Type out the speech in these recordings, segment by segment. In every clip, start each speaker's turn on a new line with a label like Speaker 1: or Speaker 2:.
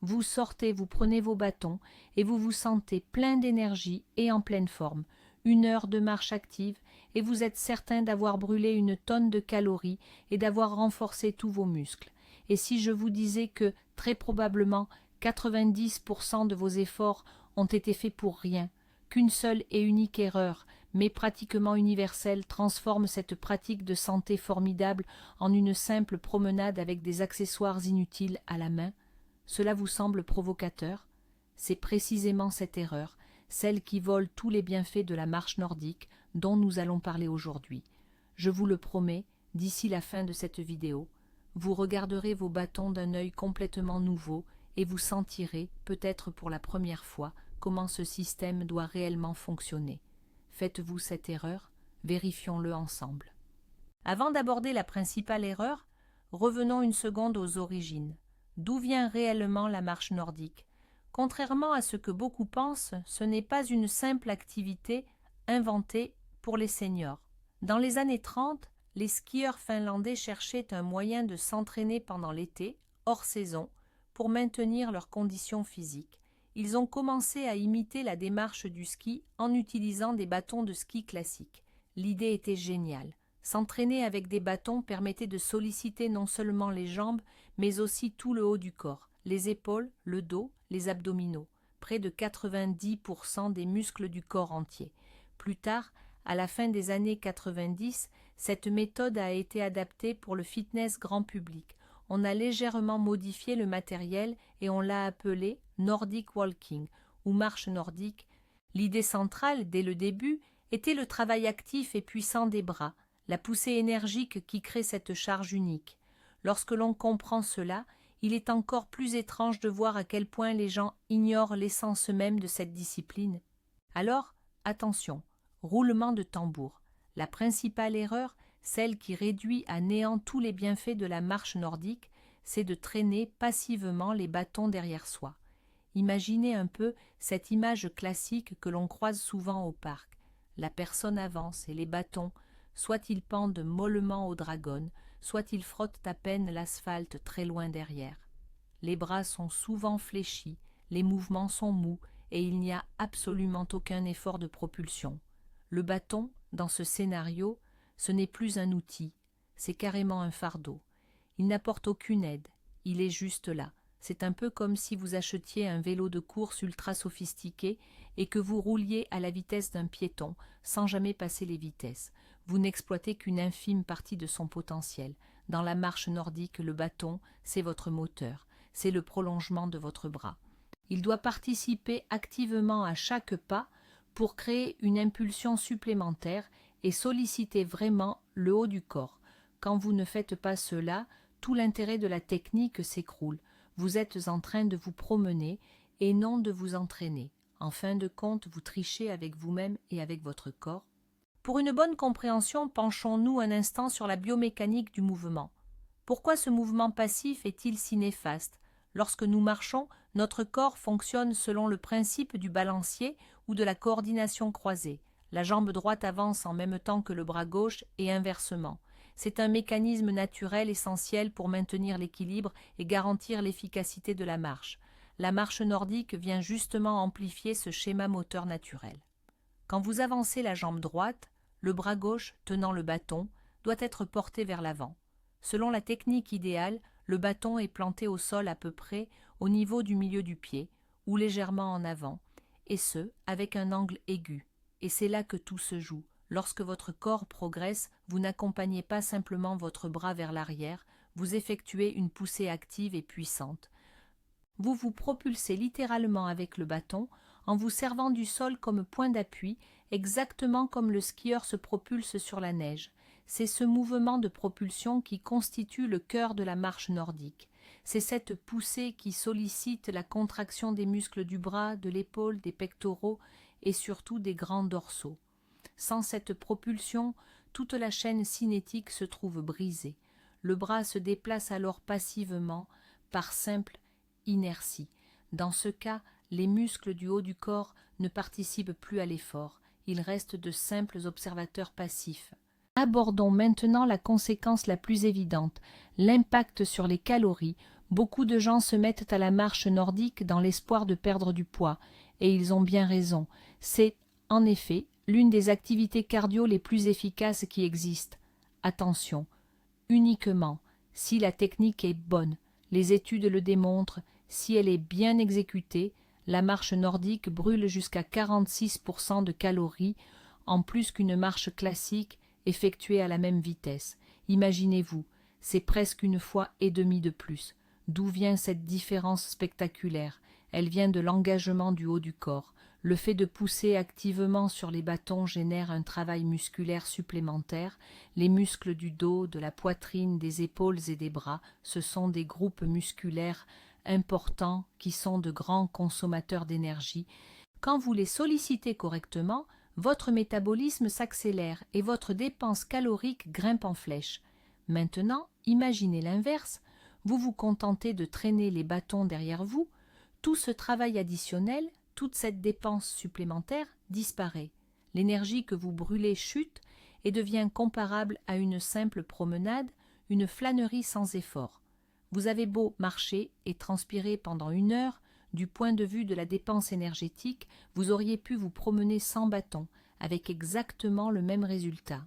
Speaker 1: Vous sortez, vous prenez vos bâtons et vous vous sentez plein d'énergie et en pleine forme. 1 heure de marche active et vous êtes certain d'avoir brûlé 1 tonne de calories et d'avoir renforcé tous vos muscles. Et si je vous disais que, très probablement, 90% de vos efforts ont été faits pour rien, qu'une seule et unique erreur, mais pratiquement universelle, transforme cette pratique de santé formidable en une simple promenade avec des accessoires inutiles à la main, cela vous semble provocateur? C'est précisément cette erreur, celle qui vole tous les bienfaits de la marche nordique, dont nous allons parler aujourd'hui. Je vous le promets, d'ici la fin de cette vidéo, vous regarderez vos bâtons d'un œil complètement nouveau et vous sentirez, peut-être pour la première fois, comment ce système doit réellement fonctionner. Faites-vous cette erreur? Vérifions-le ensemble. Avant d'aborder la principale erreur, revenons une seconde aux origines. D'où vient réellement la marche nordique? Contrairement à ce que beaucoup pensent, ce n'est pas une simple activité inventée pour les seniors. Dans les années 30, les skieurs finlandais cherchaient un moyen de s'entraîner pendant l'été, hors saison, pour maintenir leurs conditions physiques. Ils ont commencé à imiter la démarche du ski en utilisant des bâtons de ski classiques. L'idée était géniale. S'entraîner avec des bâtons permettait de solliciter non seulement les jambes, mais aussi tout le haut du corps, les épaules, le dos, les abdominaux, près de 90% des muscles du corps entier. Plus tard, à la fin des années 90, cette méthode a été adaptée pour le fitness grand public. On a légèrement modifié le matériel et on l'a appelé Nordic Walking ou marche nordique. L'idée centrale, dès le début, était le travail actif et puissant des bras, la poussée énergique qui crée cette charge unique. Lorsque l'on comprend cela, il est encore plus étrange de voir à quel point les gens ignorent l'essence même de cette discipline. Alors, attention, roulement de tambour. La principale erreur, celle qui réduit à néant tous les bienfaits de la marche nordique, c'est de traîner passivement les bâtons derrière soi. Imaginez un peu cette image classique que l'on croise souvent au parc. La personne avance et les bâtons, soit ils pendent mollement aux dragonnes, soit ils frottent à peine l'asphalte très loin derrière. Les bras sont souvent fléchis, les mouvements sont mous et il n'y a absolument aucun effort de propulsion. Le bâton, dans ce scénario, ce n'est plus un outil, c'est carrément un fardeau. Il n'apporte aucune aide, il est juste là. C'est un peu comme si vous achetiez un vélo de course ultra sophistiqué et que vous rouliez à la vitesse d'un piéton, sans jamais passer les vitesses. Vous n'exploitez qu'une infime partie de son potentiel. Dans la marche nordique, le bâton, c'est votre moteur, c'est le prolongement de votre bras. Il doit participer activement à chaque pas pour créer une impulsion supplémentaire et solliciter vraiment le haut du corps. Quand vous ne faites pas cela, tout l'intérêt de la technique s'écroule. Vous êtes en train de vous promener et non de vous entraîner. En fin de compte, vous trichez avec vous-même et avec votre corps. Pour une bonne compréhension, penchons-nous un instant sur la biomécanique du mouvement. Pourquoi ce mouvement passif est-il si néfaste? Lorsque nous marchons, notre corps fonctionne selon le principe du balancier ou de la coordination croisée. La jambe droite avance en même temps que le bras gauche et inversement. C'est un mécanisme naturel essentiel pour maintenir l'équilibre et garantir l'efficacité de la marche. La marche nordique vient justement amplifier ce schéma moteur naturel. Quand vous avancez la jambe droite, le bras gauche, tenant le bâton, doit être porté vers l'avant. Selon la technique idéale, le bâton est planté au sol à peu près au niveau du milieu du pied, ou légèrement en avant, et ce, avec un angle aigu. Et c'est là que tout se joue. Lorsque votre corps progresse, vous n'accompagnez pas simplement votre bras vers l'arrière, vous effectuez une poussée active et puissante. Vous vous propulsez littéralement avec le bâton en vous servant du sol comme point d'appui, exactement comme le skieur se propulse sur la neige. C'est ce mouvement de propulsion qui constitue le cœur de la marche nordique. C'est cette poussée qui sollicite la contraction des muscles du bras, de l'épaule, des pectoraux et surtout des grands dorsaux. Sans cette propulsion, toute la chaîne cinétique se trouve brisée. Le bras se déplace alors passivement, par simple inertie. Dans ce cas, les muscles du haut du corps ne participent plus à l'effort, ils restent de simples observateurs passifs. Abordons maintenant la conséquence la plus évidente, l'impact sur les calories. Beaucoup de gens se mettent à la marche nordique dans l'espoir de perdre du poids, et ils ont bien raison. C'est, en effet, l'une des activités cardio les plus efficaces qui existent. Attention, uniquement si la technique est bonne. Les études le démontrent, si elle est bien exécutée, la marche nordique brûle jusqu'à 46% de calories, en plus qu'une marche classique effectuée à la même vitesse. Imaginez-vous, c'est presque une fois et demie de plus. D'où vient cette différence spectaculaire? Elle vient de l'engagement du haut du corps. Le fait de pousser activement sur les bâtons génère un travail musculaire supplémentaire. Les muscles du dos, de la poitrine, des épaules et des bras, ce sont des groupes musculaires importants qui sont de grands consommateurs d'énergie. Quand vous les sollicitez correctement, votre métabolisme s'accélère et votre dépense calorique grimpe en flèche. Maintenant, imaginez l'inverse. Vous vous contentez de traîner les bâtons derrière vous. Tout ce travail additionnel, toute cette dépense supplémentaire disparaît. L'énergie que vous brûlez chute et devient comparable à une simple promenade, une flânerie sans effort. Vous avez beau marcher et transpirer pendant 1 heure, du point de vue de la dépense énergétique, vous auriez pu vous promener sans bâton, avec exactement le même résultat.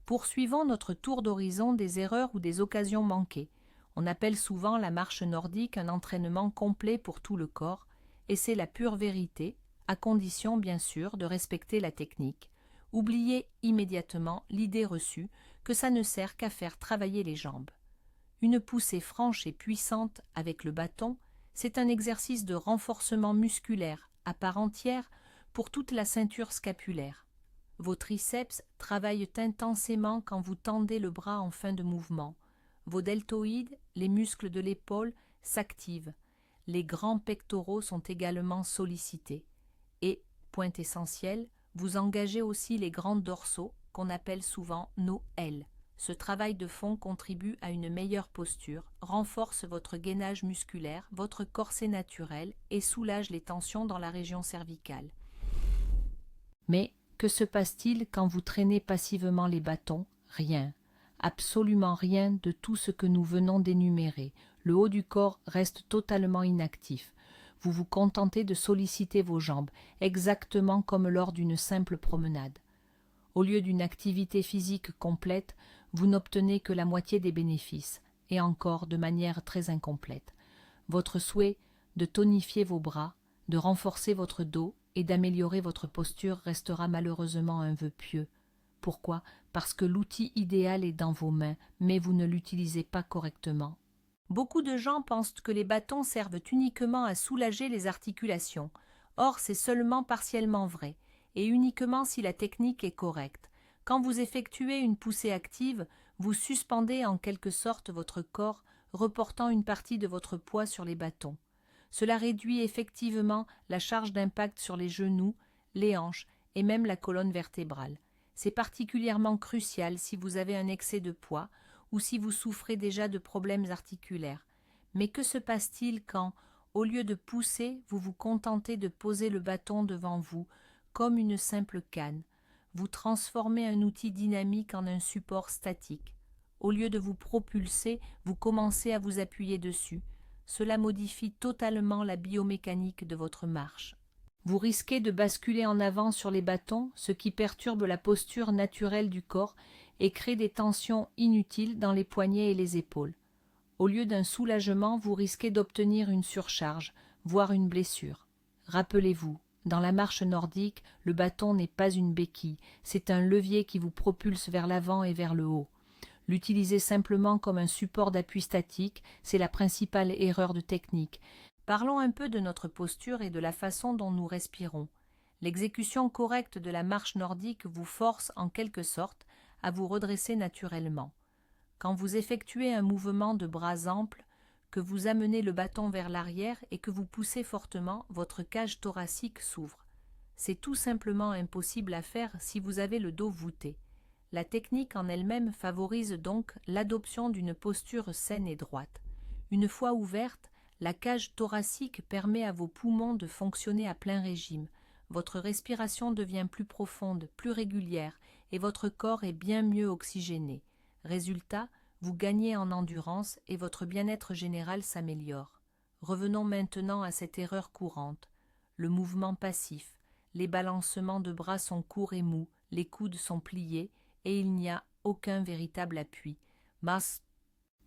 Speaker 1: Poursuivons notre tour d'horizon des erreurs ou des occasions manquées. On appelle souvent la marche nordique un entraînement complet pour tout le corps, et c'est la pure vérité, à condition bien sûr de respecter la technique. Oubliez immédiatement l'idée reçue que ça ne sert qu'à faire travailler les jambes. Une poussée franche et puissante avec le bâton, c'est un exercice de renforcement musculaire à part entière pour toute la ceinture scapulaire. Vos triceps travaillent intensément quand vous tendez le bras en fin de mouvement. Vos deltoïdes, les muscles de l'épaule, s'activent. Les grands pectoraux sont également sollicités. Et, point essentiel, vous engagez aussi les grands dorsaux, qu'on appelle souvent nos ailes. Ce travail de fond contribue à une meilleure posture, renforce votre gainage musculaire, votre corset naturel et soulage les tensions dans la région cervicale. Mais que se passe-t-il quand vous traînez passivement les bâtons? Rien. Absolument rien de tout ce que nous venons d'énumérer. Le haut du corps reste totalement inactif. Vous vous contentez de solliciter vos jambes, exactement comme lors d'une simple promenade. Au lieu d'une activité physique complète, vous n'obtenez que la moitié des bénéfices, et encore de manière très incomplète. Votre souhait de tonifier vos bras, de renforcer votre dos et d'améliorer votre posture restera malheureusement un vœu pieux. Pourquoi? Parce que l'outil idéal est dans vos mains, mais vous ne l'utilisez pas correctement. Beaucoup de gens pensent que les bâtons servent uniquement à soulager les articulations. Or, c'est seulement partiellement vrai, et uniquement si la technique est correcte. Quand vous effectuez une poussée active, vous suspendez en quelque sorte votre corps, reportant une partie de votre poids sur les bâtons. Cela réduit effectivement la charge d'impact sur les genoux, les hanches et même la colonne vertébrale. C'est particulièrement crucial si vous avez un excès de poids ou si vous souffrez déjà de problèmes articulaires. Mais que se passe-t-il quand, au lieu de pousser, vous vous contentez de poser le bâton devant vous, comme une simple canne? Vous transformez un outil dynamique en un support statique. Au lieu de vous propulser, vous commencez à vous appuyer dessus. Cela modifie totalement la biomécanique de votre marche. Vous risquez de basculer en avant sur les bâtons, ce qui perturbe la posture naturelle du corps et crée des tensions inutiles dans les poignets et les épaules. Au lieu d'un soulagement, vous risquez d'obtenir une surcharge, voire une blessure. Rappelez-vous, dans la marche nordique, le bâton n'est pas une béquille, c'est un levier qui vous propulse vers l'avant et vers le haut. L'utiliser simplement comme un support d'appui statique, c'est la principale erreur de technique. Parlons un peu de notre posture et de la façon dont nous respirons. L'exécution correcte de la marche nordique vous force en quelque sorte à vous redresser naturellement. Quand vous effectuez un mouvement de bras ample, que vous amenez le bâton vers l'arrière et que vous poussez fortement, votre cage thoracique s'ouvre. C'est tout simplement impossible à faire si vous avez le dos voûté. La technique en elle-même favorise donc l'adoption d'une posture saine et droite. Une fois ouverte, la cage thoracique permet à vos poumons de fonctionner à plein régime. Votre respiration devient plus profonde, plus régulière, et votre corps est bien mieux oxygéné. Résultat, vous gagnez en endurance et votre bien-être général s'améliore. Revenons maintenant à cette erreur courante. Le mouvement passif. Les balancements de bras sont courts et mous, les coudes sont pliés et il n'y a aucun véritable appui.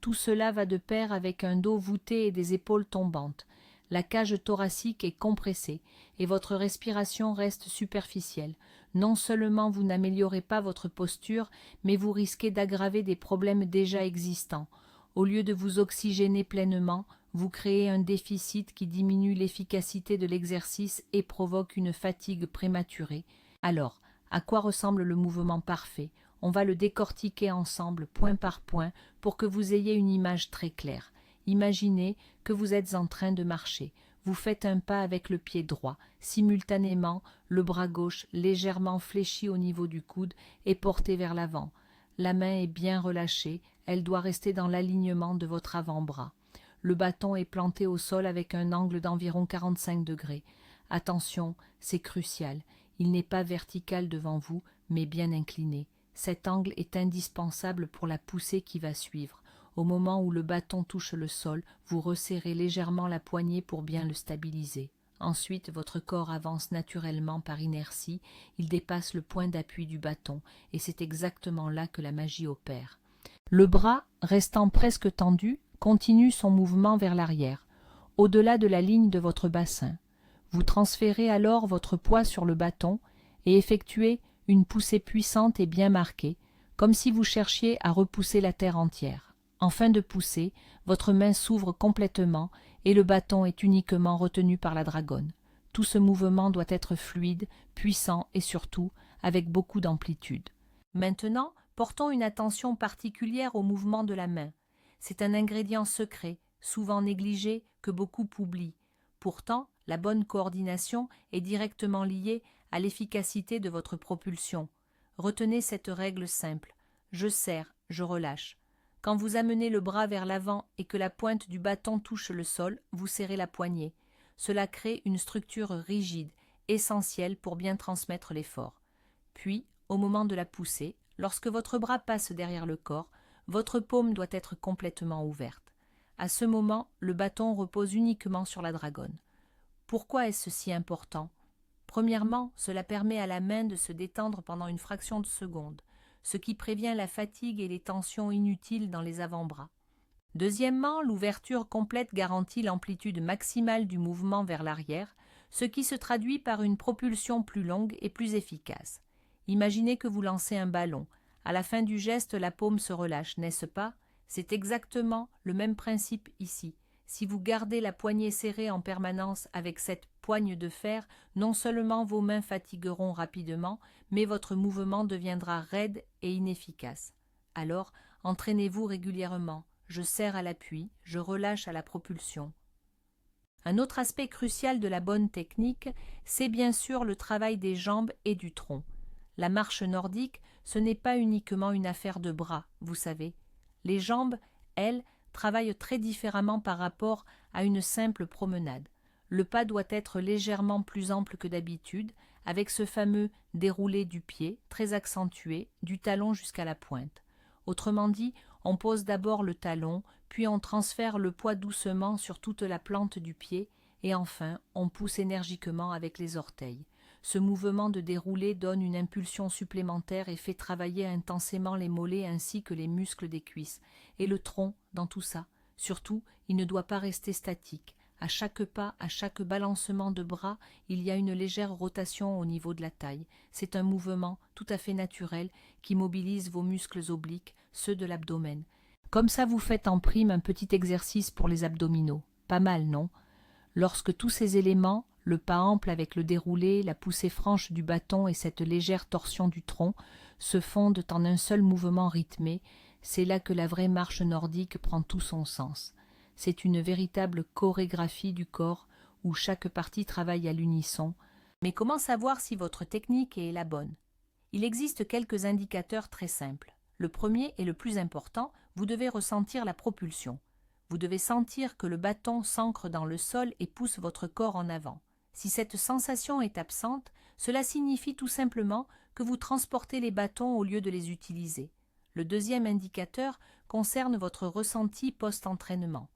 Speaker 1: Tout cela va de pair avec un dos voûté et des épaules tombantes. La cage thoracique est compressée et votre respiration reste superficielle. Non seulement vous n'améliorez pas votre posture, mais vous risquez d'aggraver des problèmes déjà existants. Au lieu de vous oxygéner pleinement, vous créez un déficit qui diminue l'efficacité de l'exercice et provoque une fatigue prématurée. Alors, à quoi ressemble le mouvement parfait? On va le décortiquer ensemble, point par point, pour que vous ayez une image très claire. Imaginez que vous êtes en train de marcher. Vous faites un pas avec le pied droit. Simultanément, le bras gauche, légèrement fléchi au niveau du coude, est porté vers l'avant. La main est bien relâchée, elle doit rester dans l'alignement de votre avant-bras. Le bâton est planté au sol avec un angle d'environ 45 degrés. Attention, c'est crucial. Il n'est pas vertical devant vous, mais bien incliné. Cet angle est indispensable pour la poussée qui va suivre. Au moment où le bâton touche le sol, vous resserrez légèrement la poignée pour bien le stabiliser. Ensuite, votre corps avance naturellement par inertie, il dépasse le point d'appui du bâton, et c'est exactement là que la magie opère. Le bras, restant presque tendu, continue son mouvement vers l'arrière, au-delà de la ligne de votre bassin. Vous transférez alors votre poids sur le bâton et effectuez une poussée puissante et bien marquée, comme si vous cherchiez à repousser la terre entière. En fin de poussée, votre main s'ouvre complètement et le bâton est uniquement retenu par la dragonne. Tout ce mouvement doit être fluide, puissant et surtout avec beaucoup d'amplitude. Maintenant, portons une attention particulière au mouvement de la main. C'est un ingrédient secret, souvent négligé, que beaucoup oublient. Pourtant, la bonne coordination est directement liée à l'efficacité de votre propulsion. Retenez cette règle simple. Je serre, je relâche. Quand vous amenez le bras vers l'avant et que la pointe du bâton touche le sol, vous serrez la poignée. Cela crée une structure rigide, essentielle pour bien transmettre l'effort. Puis, au moment de la poussée, lorsque votre bras passe derrière le corps, votre paume doit être complètement ouverte. À ce moment, le bâton repose uniquement sur la dragonne. Pourquoi est-ce si important? Premièrement, cela permet à la main de se détendre pendant une fraction de seconde, ce qui prévient la fatigue et les tensions inutiles dans les avant-bras. Deuxièmement, l'ouverture complète garantit l'amplitude maximale du mouvement vers l'arrière, ce qui se traduit par une propulsion plus longue et plus efficace. Imaginez que vous lancez un ballon. À la fin du geste, la paume se relâche, n'est-ce pas? C'est exactement le même principe ici. Si vous gardez la poignée serrée en permanence avec cette poigne de fer, non seulement vos mains fatigueront rapidement, mais votre mouvement deviendra raide et inefficace. Alors, entraînez-vous régulièrement. Je serre à l'appui, je relâche à la propulsion. Un autre aspect crucial de la bonne technique, c'est bien sûr le travail des jambes et du tronc. La marche nordique, ce n'est pas uniquement une affaire de bras, vous savez. Les jambes, elles, travaillent très différemment par rapport à une simple promenade. Le pas doit être légèrement plus ample que d'habitude, avec ce fameux déroulé du pied, très accentué, du talon jusqu'à la pointe. Autrement dit, on pose d'abord le talon, puis on transfère le poids doucement sur toute la plante du pied, et enfin on pousse énergiquement avec les orteils. Ce mouvement de déroulé donne une impulsion supplémentaire et fait travailler intensément les mollets ainsi que les muscles des cuisses. Et le tronc dans tout ça. Surtout, il ne doit pas rester statique. À chaque pas, à chaque balancement de bras, il y a une légère rotation au niveau de la taille. C'est un mouvement tout à fait naturel qui mobilise vos muscles obliques, ceux de l'abdomen. Comme ça, vous faites en prime un petit exercice pour les abdominaux. Pas mal, non? Lorsque tous ces éléments, le pas ample avec le déroulé, la poussée franche du bâton et cette légère torsion du tronc, se fondent en un seul mouvement rythmé, c'est là que la vraie marche nordique prend tout son sens. C'est une véritable chorégraphie du corps où chaque partie travaille à l'unisson. Mais comment savoir si votre technique est la bonne? Il existe quelques indicateurs très simples. Le premier et le plus important, vous devez ressentir la propulsion. Vous devez sentir que le bâton s'ancre dans le sol et pousse votre corps en avant. Si cette sensation est absente, cela signifie tout simplement que vous transportez les bâtons au lieu de les utiliser. Le deuxième indicateur concerne votre ressenti post-entraînement.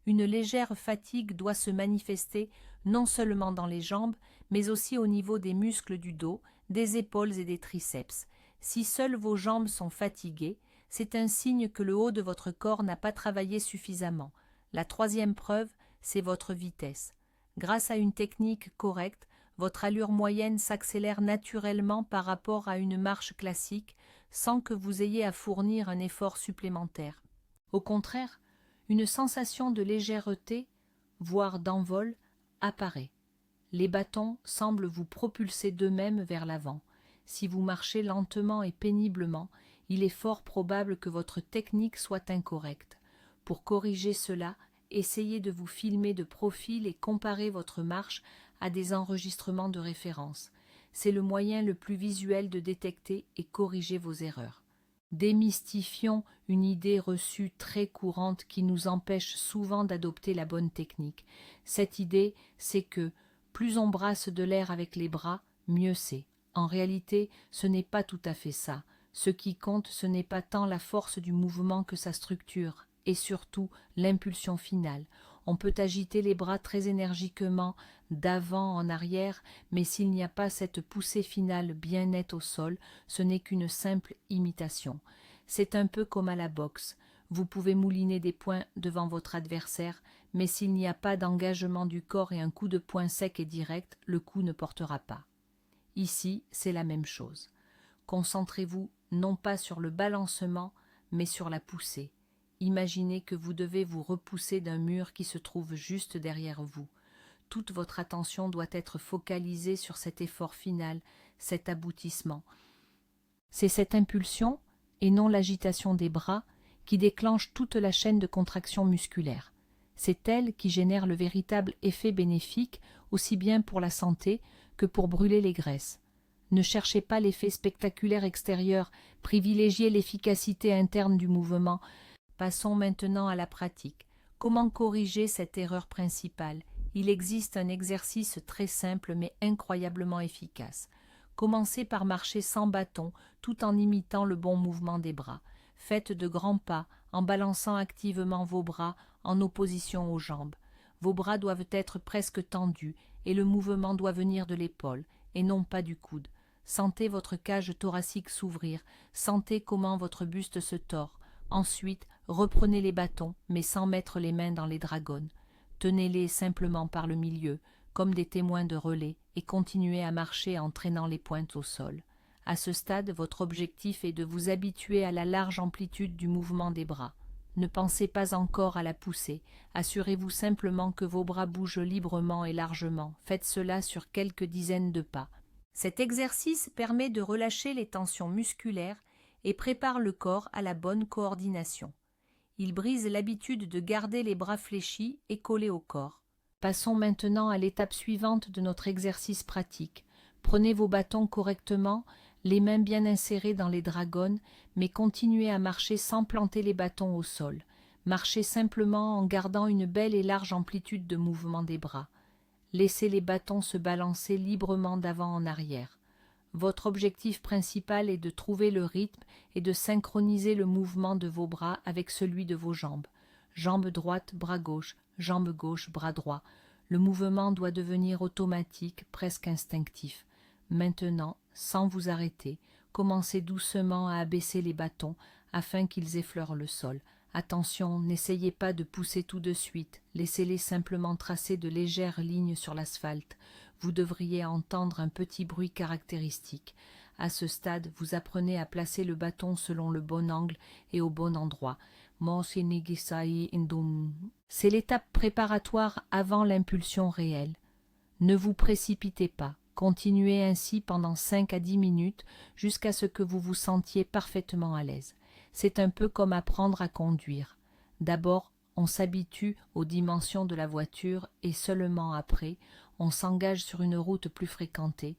Speaker 1: Une légère fatigue doit se manifester non seulement dans les jambes, mais aussi au niveau des muscles du dos, des épaules et des triceps. Si seules vos jambes sont fatiguées, c'est un signe que le haut de votre corps n'a pas travaillé suffisamment. La troisième preuve, c'est votre vitesse. Grâce à une technique correcte, votre allure moyenne s'accélère naturellement par rapport à une marche classique sans que vous ayez à fournir un effort supplémentaire. Au contraire, une sensation de légèreté, voire d'envol, apparaît. Les bâtons semblent vous propulser d'eux-mêmes vers l'avant. Si vous marchez lentement et péniblement, il est fort probable que votre technique soit incorrecte. Pour corriger cela, essayez de vous filmer de profil et comparer votre marche à des enregistrements de référence. C'est le moyen le plus visuel de détecter et corriger vos erreurs. Démystifions une idée reçue très courante qui nous empêche souvent d'adopter la bonne technique. Cette idée, c'est que plus on brasse de l'air avec les bras, mieux c'est. En réalité, ce n'est pas tout à fait ça. Ce qui compte, ce n'est pas tant la force du mouvement que sa structure, et surtout l'impulsion finale. On peut agiter les bras très énergiquement d'avant en arrière, mais s'il n'y a pas cette poussée finale bien nette au sol, ce n'est qu'une simple imitation. C'est un peu comme à la boxe. Vous pouvez mouliner des poings devant votre adversaire, mais s'il n'y a pas d'engagement du corps et un coup de poing sec et direct, le coup ne portera pas. Ici, c'est la même chose. Concentrez-vous non pas sur le balancement, mais sur la poussée. Imaginez que vous devez vous repousser d'un mur qui se trouve juste derrière vous. Toute votre attention doit être focalisée sur cet effort final, cet aboutissement. C'est cette impulsion, et non l'agitation des bras, qui déclenche toute la chaîne de contraction musculaire. C'est elle qui génère le véritable effet bénéfique, aussi bien pour la santé que pour brûler les graisses. Ne cherchez pas l'effet spectaculaire extérieur, privilégiez l'efficacité interne du mouvement. Passons maintenant à la pratique. Comment corriger cette erreur principale? Il existe un exercice très simple mais incroyablement efficace. Commencez par marcher sans bâton tout en imitant le bon mouvement des bras. Faites de grands pas en balançant activement vos bras en opposition aux jambes. Vos bras doivent être presque tendus et le mouvement doit venir de l'épaule et non pas du coude. Sentez votre cage thoracique s'ouvrir, sentez comment votre buste se tord. Ensuite, reprenez les bâtons, mais sans mettre les mains dans les dragons. Tenez-les simplement par le milieu, comme des témoins de relais, et continuez à marcher en traînant les pointes au sol. À ce stade, votre objectif est de vous habituer à la large amplitude du mouvement des bras. Ne pensez pas encore à la poussée, assurez-vous simplement que vos bras bougent librement et largement. Faites cela sur quelques dizaines de pas. Cet exercice permet de relâcher les tensions musculaires et prépare le corps à la bonne coordination. Il brise l'habitude de garder les bras fléchis et collés au corps. Passons maintenant à l'étape suivante de notre exercice pratique. Prenez vos bâtons correctement, les mains bien insérées dans les dragons, mais continuez à marcher sans planter les bâtons au sol. Marchez simplement en gardant une belle et large amplitude de mouvement des bras. Laissez les bâtons se balancer librement d'avant en arrière. Votre objectif principal est de trouver le rythme et de synchroniser le mouvement de vos bras avec celui de vos jambes. Jambe droite, bras gauche, jambe gauche, bras droit. Le mouvement doit devenir automatique, presque instinctif. Maintenant, sans vous arrêter, commencez doucement à abaisser les bâtons afin qu'ils effleurent le sol. Attention, n'essayez pas de pousser tout de suite, laissez-les simplement tracer de légères lignes sur l'asphalte. Vous devriez entendre un petit bruit caractéristique. À ce stade, vous apprenez à placer le bâton selon le bon angle et au bon endroit. C'est l'étape préparatoire avant l'impulsion réelle. Ne vous précipitez pas. Continuez ainsi pendant 5 à 10 minutes jusqu'à ce que vous vous sentiez parfaitement à l'aise. C'est un peu comme apprendre à conduire. D'abord, on s'habitue aux dimensions de la voiture et seulement après, on s'engage sur une route plus fréquentée.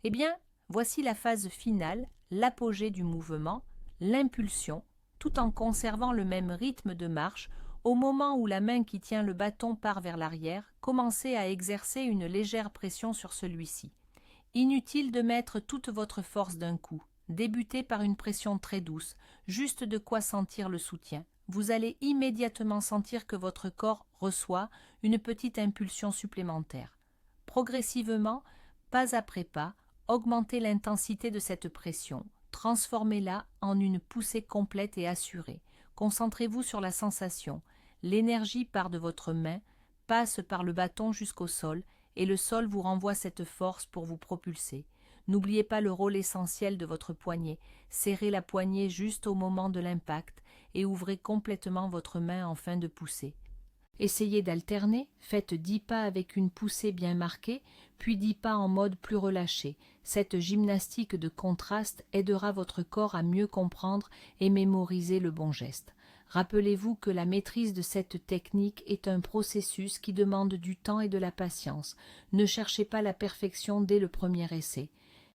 Speaker 1: Eh bien, voici la phase finale, l'apogée du mouvement, l'impulsion, tout en conservant le même rythme de marche. Au moment où la main qui tient le bâton part vers l'arrière, commencez à exercer une légère pression sur celui-ci. Inutile de mettre toute votre force d'un coup. Débutez par une pression très douce, juste de quoi sentir le soutien. Vous allez immédiatement sentir que votre corps reçoit une petite impulsion supplémentaire. Progressivement, pas après pas, augmentez l'intensité de cette pression. Transformez-la en une poussée complète et assurée. Concentrez-vous sur la sensation. L'énergie part de votre main, passe par le bâton jusqu'au sol, et le sol vous renvoie cette force pour vous propulser. N'oubliez pas le rôle essentiel de votre poignet. Serrez la poignée juste au moment de l'impact et ouvrez complètement votre main en fin de poussée. Essayez d'alterner, faites 10 pas avec une poussée bien marquée, puis 10 pas en mode plus relâché. Cette gymnastique de contraste aidera votre corps à mieux comprendre et mémoriser le bon geste. Rappelez-vous que la maîtrise de cette technique est un processus qui demande du temps et de la patience. Ne cherchez pas la perfection dès le premier essai.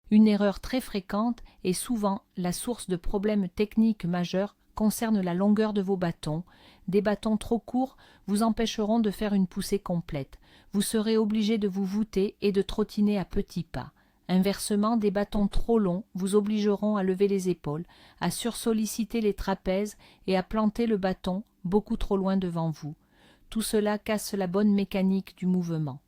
Speaker 1: Une erreur très fréquente et souvent la source de problèmes techniques majeurs concerne la longueur de vos bâtons. Des bâtons trop courts vous empêcheront de faire une poussée complète. Vous serez obligé de vous voûter et de trottiner à petits pas. Inversement, des bâtons trop longs vous obligeront à lever les épaules, à sursolliciter les trapèzes et à planter le bâton beaucoup trop loin devant vous. Tout cela casse la bonne mécanique du mouvement.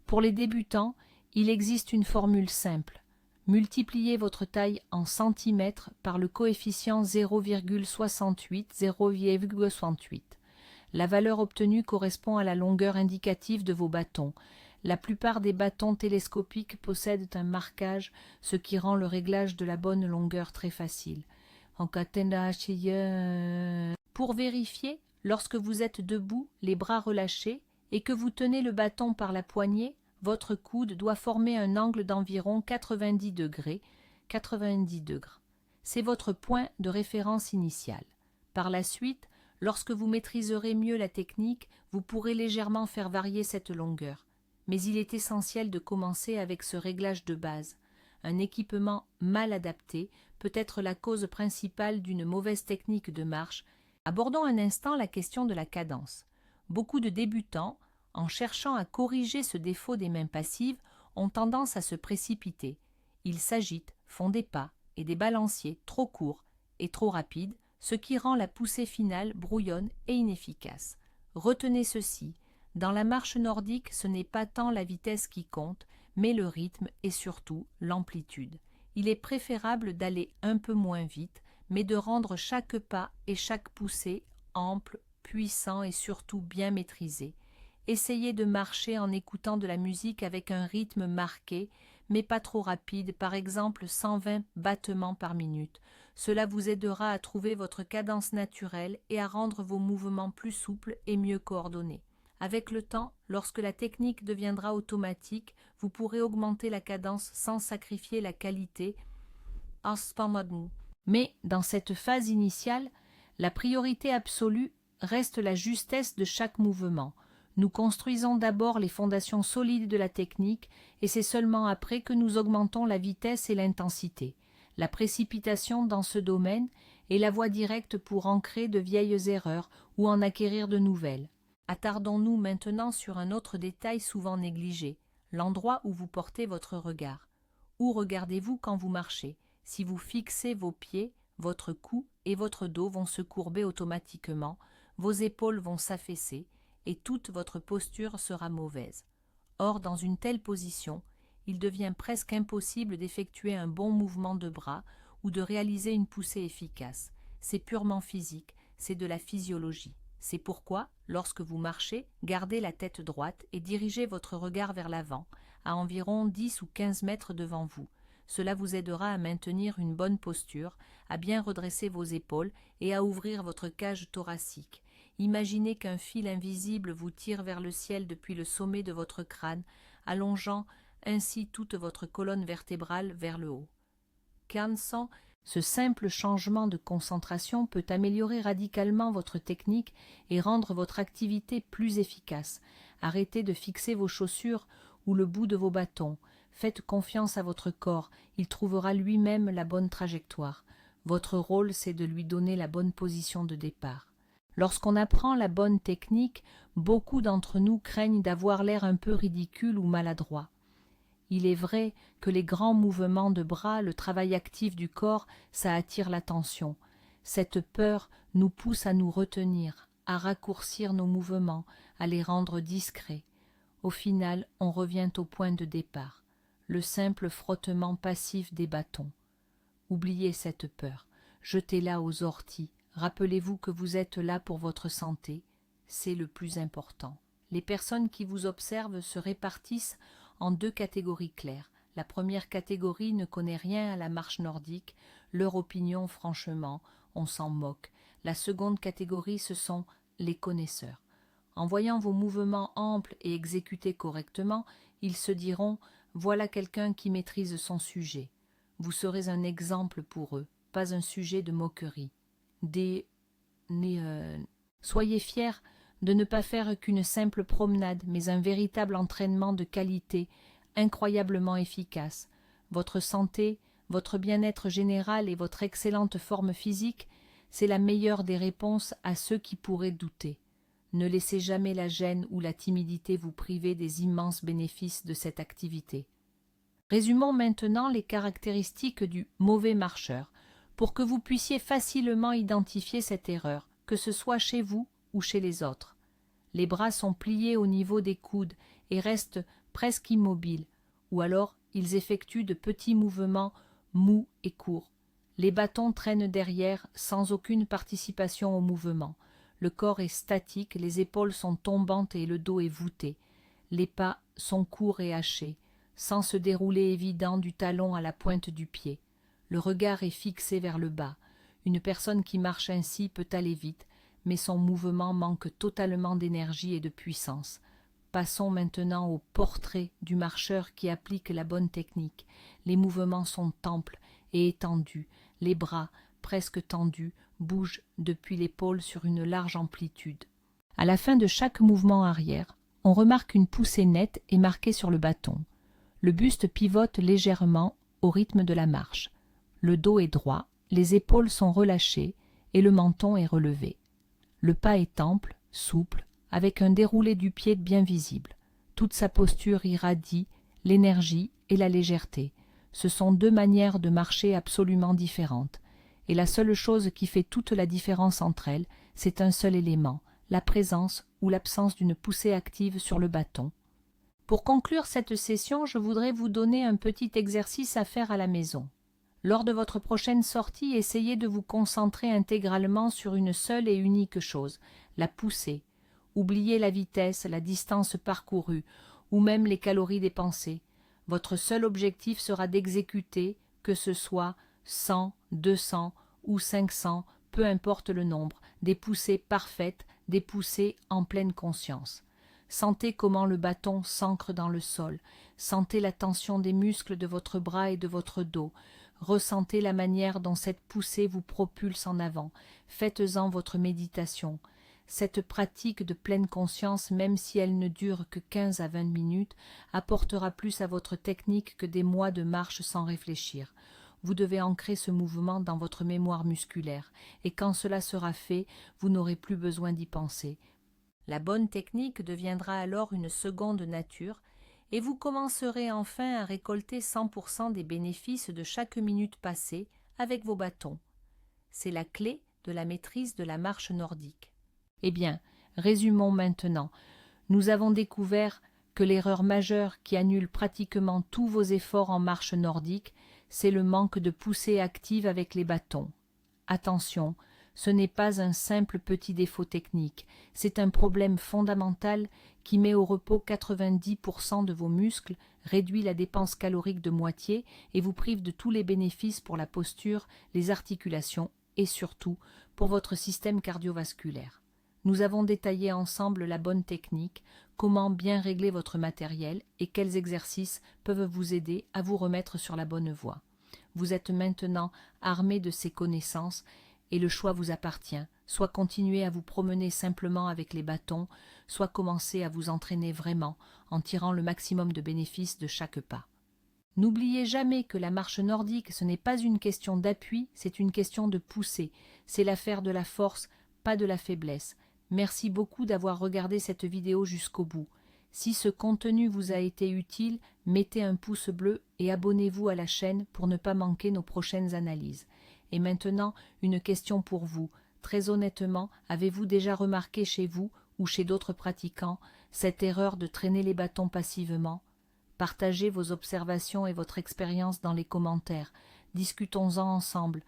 Speaker 1: Pour les débutants, il existe une formule simple. Multipliez votre taille en centimètres par le coefficient 0,68. La valeur obtenue correspond à la longueur indicative de vos bâtons. La plupart des bâtons télescopiques possèdent un marquage, ce qui rend le réglage de la bonne longueur très facile. Pour vérifier, lorsque vous êtes debout, les bras relâchés, et que vous tenez le bâton par la poignée, votre coude doit former un angle d'environ 90 degrés. C'est votre point de référence initial. Par la suite, lorsque vous maîtriserez mieux la technique, vous pourrez légèrement faire varier cette longueur. Mais il est essentiel de commencer avec ce réglage de base. Un équipement mal adapté peut être la cause principale d'une mauvaise technique de marche. Abordons un instant la question de la cadence. Beaucoup de débutants, en cherchant à corriger ce défaut des mains passives, ont tendance à se précipiter. Ils s'agitent, font des pas et des balanciers trop courts et trop rapides, ce qui rend la poussée finale brouillonne et inefficace. Retenez ceci, dans la marche nordique, ce n'est pas tant la vitesse qui compte, mais le rythme et surtout l'amplitude. Il est préférable d'aller un peu moins vite, mais de rendre chaque pas et chaque poussée ample, puissant et surtout bien maîtrisé. Essayez de marcher en écoutant de la musique avec un rythme marqué, mais pas trop rapide, par exemple 120 battements par minute. Cela vous aidera à trouver votre cadence naturelle et à rendre vos mouvements plus souples et mieux coordonnés. Avec le temps, lorsque la technique deviendra automatique, vous pourrez augmenter la cadence sans sacrifier la qualité. Mais dans cette phase initiale, la priorité absolue reste la justesse de chaque mouvement. Nous construisons d'abord les fondations solides de la technique et c'est seulement après que nous augmentons la vitesse et l'intensité. La précipitation dans ce domaine est la voie directe pour ancrer de vieilles erreurs ou en acquérir de nouvelles. Attardons-nous maintenant sur un autre détail souvent négligé, l'endroit où vous portez votre regard. Où regardez-vous quand vous marchez? Si vous fixez vos pieds, votre cou et votre dos vont se courber automatiquement, vos épaules vont s'affaisser, et toute votre posture sera mauvaise. Or, dans une telle position, il devient presque impossible d'effectuer un bon mouvement de bras ou de réaliser une poussée efficace. C'est purement physique, c'est de la physiologie. C'est pourquoi, lorsque vous marchez, gardez la tête droite et dirigez votre regard vers l'avant, à environ 10 ou 15 mètres devant vous. Cela vous aidera à maintenir une bonne posture, à bien redresser vos épaules et à ouvrir votre cage thoracique. Imaginez qu'un fil invisible vous tire vers le ciel depuis le sommet de votre crâne, allongeant ainsi toute votre colonne vertébrale vers le haut. Ce simple changement de concentration peut améliorer radicalement votre technique et rendre votre activité plus efficace. Arrêtez de fixer vos chaussures ou le bout de vos bâtons. Faites confiance à votre corps, il trouvera lui-même la bonne trajectoire. Votre rôle, c'est de lui donner la bonne position de départ. Lorsqu'on apprend la bonne technique, beaucoup d'entre nous craignent d'avoir l'air un peu ridicule ou maladroit. Il est vrai que les grands mouvements de bras, le travail actif du corps, ça attire l'attention. Cette peur nous pousse à nous retenir, à raccourcir nos mouvements, à les rendre discrets. Au final, on revient au point de départ, le simple frottement passif des bâtons. Oubliez cette peur, jetez-la aux orties, rappelez-vous que vous êtes là pour votre santé, c'est le plus important. Les personnes qui vous observent se répartissent en deux catégories claires. La première catégorie ne connaît rien à la marche nordique, leur opinion, franchement, on s'en moque. La seconde catégorie, ce sont les connaisseurs. En voyant vos mouvements amples et exécutés correctement, ils se diront « voilà quelqu'un qui maîtrise son sujet ». Vous serez un exemple pour eux, pas un sujet de moquerie. Soyez fiers de ne pas faire qu'une simple promenade, mais un véritable entraînement de qualité, incroyablement efficace. Votre santé, votre bien-être général et votre excellente forme physique, c'est la meilleure des réponses à ceux qui pourraient douter. Ne laissez jamais la gêne ou la timidité vous priver des immenses bénéfices de cette activité. Résumons maintenant les caractéristiques du mauvais marcheur, pour que vous puissiez facilement identifier cette erreur, que ce soit chez vous ou chez les autres. Les bras sont pliés au niveau des coudes et restent presque immobiles, ou alors ils effectuent de petits mouvements mous et courts. Les bâtons traînent derrière sans aucune participation au mouvement. Le corps est statique, les épaules sont tombantes et le dos est voûté. Les pas sont courts et hachés, sans se dérouler évident du talon à la pointe du pied. Le regard est fixé vers le bas. Une personne qui marche ainsi peut aller vite, mais son mouvement manque totalement d'énergie et de puissance. Passons maintenant au portrait du marcheur qui applique la bonne technique. Les mouvements sont amples et étendus, les bras, presque tendus, bougent depuis l'épaule sur une large amplitude. À la fin de chaque mouvement arrière, on remarque une poussée nette et marquée sur le bâton. Le buste pivote légèrement au rythme de la marche. Le dos est droit, les épaules sont relâchées et le menton est relevé. Le pas est ample, souple, avec un déroulé du pied bien visible. Toute sa posture irradie l'énergie et la légèreté. Ce sont deux manières de marcher absolument différentes. Et la seule chose qui fait toute la différence entre elles, c'est un seul élément, la présence ou l'absence d'une poussée active sur le bâton. Pour conclure cette session, je voudrais vous donner un petit exercice à faire à la maison. Lors de votre prochaine sortie, essayez de vous concentrer intégralement sur une seule et unique chose, la poussée. Oubliez la vitesse, la distance parcourue, ou même les calories dépensées. Votre seul objectif sera d'exécuter, que ce soit 100, 200 ou 500, peu importe le nombre, des poussées parfaites, des poussées en pleine conscience. Sentez comment le bâton s'ancre dans le sol, sentez la tension des muscles de votre bras et de votre dos, ressentez la manière dont cette poussée vous propulse en avant, faites-en votre méditation. Cette pratique de pleine conscience, même si elle ne dure que 15 à 20 minutes, apportera plus à votre technique que des mois de marche sans réfléchir. Vous devez ancrer ce mouvement dans votre mémoire musculaire, et quand cela sera fait, vous n'aurez plus besoin d'y penser. La bonne technique deviendra alors une seconde nature, et vous commencerez enfin à récolter 100% des bénéfices de chaque minute passée avec vos bâtons. C'est la clé de la maîtrise de la marche nordique. Eh bien, résumons maintenant. Nous avons découvert que l'erreur majeure qui annule pratiquement tous vos efforts en marche nordique, c'est le manque de poussée active avec les bâtons. Attention, ce n'est pas un simple petit défaut technique, c'est un problème fondamental qui met au repos 90% de vos muscles, réduit la dépense calorique de moitié et vous prive de tous les bénéfices pour la posture, les articulations et surtout pour votre système cardiovasculaire. Nous avons détaillé ensemble la bonne technique, comment bien régler votre matériel et quels exercices peuvent vous aider à vous remettre sur la bonne voie. Vous êtes maintenant armé de ces connaissances et le choix vous appartient. Soit continuer à vous promener simplement avec les bâtons, soit commencer à vous entraîner vraiment en tirant le maximum de bénéfices de chaque pas. N'oubliez jamais que la marche nordique, ce n'est pas une question d'appui, c'est une question de poussée. C'est l'affaire de la force, pas de la faiblesse. Merci beaucoup d'avoir regardé cette vidéo jusqu'au bout. Si ce contenu vous a été utile, mettez un pouce bleu et abonnez-vous à la chaîne pour ne pas manquer nos prochaines analyses. Et maintenant, une question pour vous. Très honnêtement, avez-vous déjà remarqué chez vous ou chez d'autres pratiquants cette erreur de traîner les bâtons passivement? Partagez vos observations et votre expérience dans les commentaires. Discutons-en ensemble.